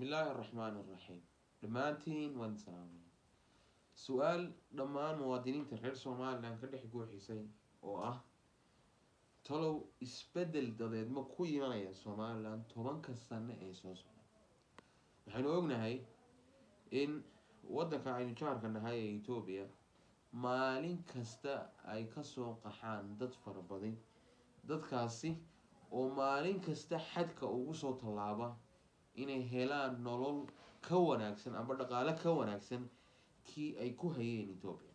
بسم الله الرحمن الرحيم. دمانتين وان سلامين. سؤال دمان مواطنين تغير سومال لان كده حقوق حسين تلو اسبدل داديد ما كوي مايا سومال لان طبان كستان ايسوس waxaynu ognahay in wadanka aynu jaarka nahay ee Ethiopia maalin kasta ay ka soo qaxaan dad fara badan dadkaasi oo maalin kasta xadka ugu soo talaaba inay helaan nolol ka wanaagsan amba dhaqaale ka wanaagsan kii ay ku hayeen Ethiopia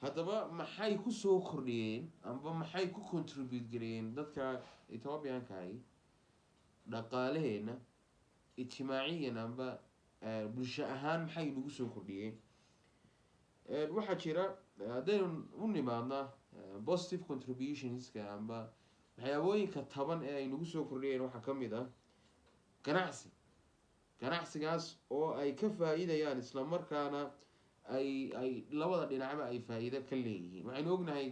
haddaba maxay ku soo kordhiyeen amba maxay ku contribute gareeyeen dadka Ethiopian-ka ay dhaqaaleena ijtimaaciyan amba bulsho ahaan maxay nagu soo kordhiyeen waxa jira hadaynu u nimaadna positive contributions ka amba waxyaabooyinka taban ee ay nagu soo kordhiyeen waxa ka mid ah ganacsigaas oo ay ka faa'iidayaan isla markaana ay labada dhinacba ay faa'iido ka leeyihiin waxaynu ognahay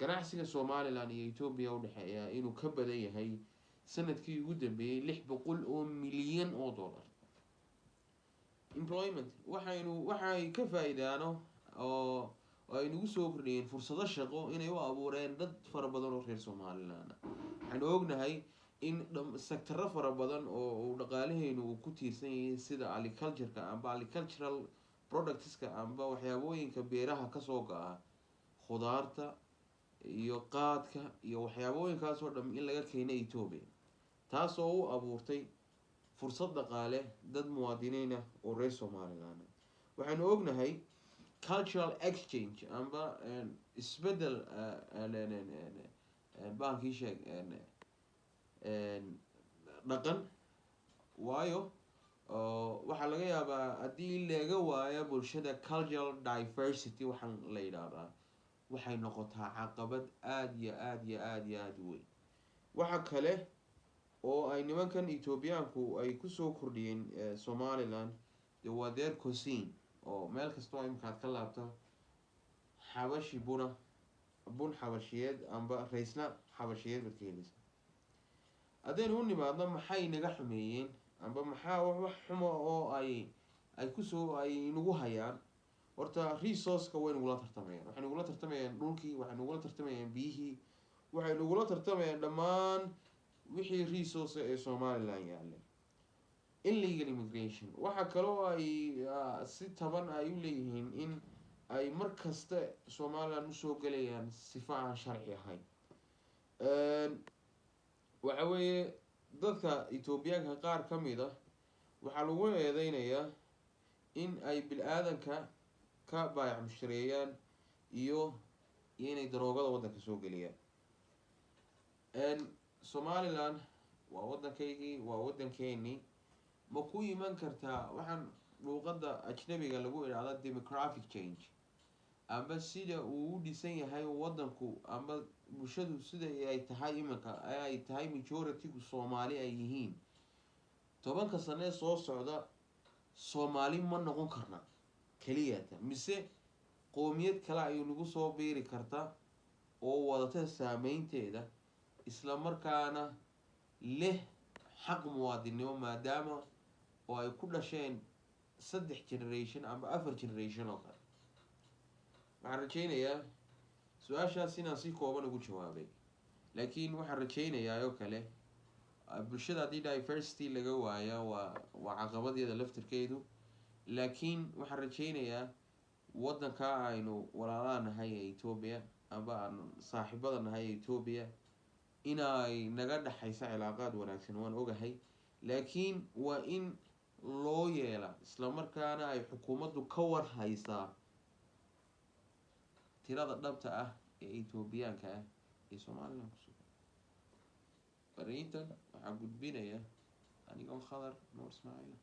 ganacsiga Somaliland iyo Ethiopia u dhaxeeya inuu ka badan yahay sanadkii ugu dambeeyay 600 milyan oo dollar employment waxay ka faa'iidaano oo ay nagu soo kordhiyeen fursado shaqo inay u abuureen dad fara badan oo reer Somaliland waxaynu ognahay in sector fara badan oo dhaqaalaheenu ku tiirsan yahay sida agriculture-ka amba agricultural products-ka amba waxyaabooyinka beeraha ka soo go'a khudaarta iyo qaadka iyo waxyaabooyinkaas oo dhan in laga keenay Ethiopia taas oo u abuurtay fursad dhaqaale dad muwaadiniin ah oo reer Somaliland waxaynu ognahay cultural exchange amba isbedel baankii sheeg dhaqan waayo waxa laga yaabaa haddii laga waayo bulshada cultural diversity waxaan la yiraahdaa waxay noqotaa caqabad aad u weyn waxa kale oo ay nimankan Ethiopian-ku ay ku soo kordhiyeen Somaliland wadeer cuisine oo meel kasta oo imkaad ka laabto xabashi bun xabashiyeed amba raysna xabashiyeed badkeelisa hadaynu u nimaadno maxay naga xumeeyeen amba maxaa wax xumo oo ay ku soo ay nagu hayaan horta resource-ka way nagu la tartamayaan waxay nagu la tartamayaan dhulkii waxay nagu la tartamayaan biyihii waxay nagu la tartamayaan dhammaan wixii resource ee Somaliland yaalla illegal immigration waxa kale oo ay si taban ay u leeyihiin in ay markasta Somaliland u soo galayaan sifa aan sharci ahayn waxa weeye dadka Ethiopian-ka qaar ka mid ah waxa lagu eedeynayaa in ay bilaadanka ka baayac mushtareeyaan iyo inay daroogada wadanka soo galiyaan Somaliland waa wadankeygii waa wadankeeni ma ku iman kartaa waxaan luqadda ajnabiga lagu yiraahdo demographic change amba sida uu dhisan yahay wadanku amba bulshadu sida ay tahay imanka ay tahay majority-gu Soomaali ay yihiin 10 sano soo socda Soomaali ma noqon karna kaliya mise qoomiyad kale ay nagu soo beeri karta oo wadata saameynteeda isla markaana leh xaq muwaadinimo maadaama oo ay ku dhasheen 3 generation amba 4 generation oo kale waxaan rajaynayaa su'aashaas inaan si kooban ugu jawaabay laakiin waxaan rajaynayaa oo kale bulshada haddii diversity laga waayo waa caqabadeeda laftirkeedu laakiin waxaan rajaynayaa wadanka aynu walaalaanahay ee Ethiopia amba saaxiibada nahay ee Ethiopia inay naga dhaxaysa cilaaqaad wanaagsan waan ogahay laakiin waa in loo yeela isla markaana ay xukuumaddu ka war haysaa tirada dhabta ah ee Ethiopian-ka ah ee Somaliland ku sugan fariintan waxaan gudbinayaa anigoo Khadar Nuur Ismaaciil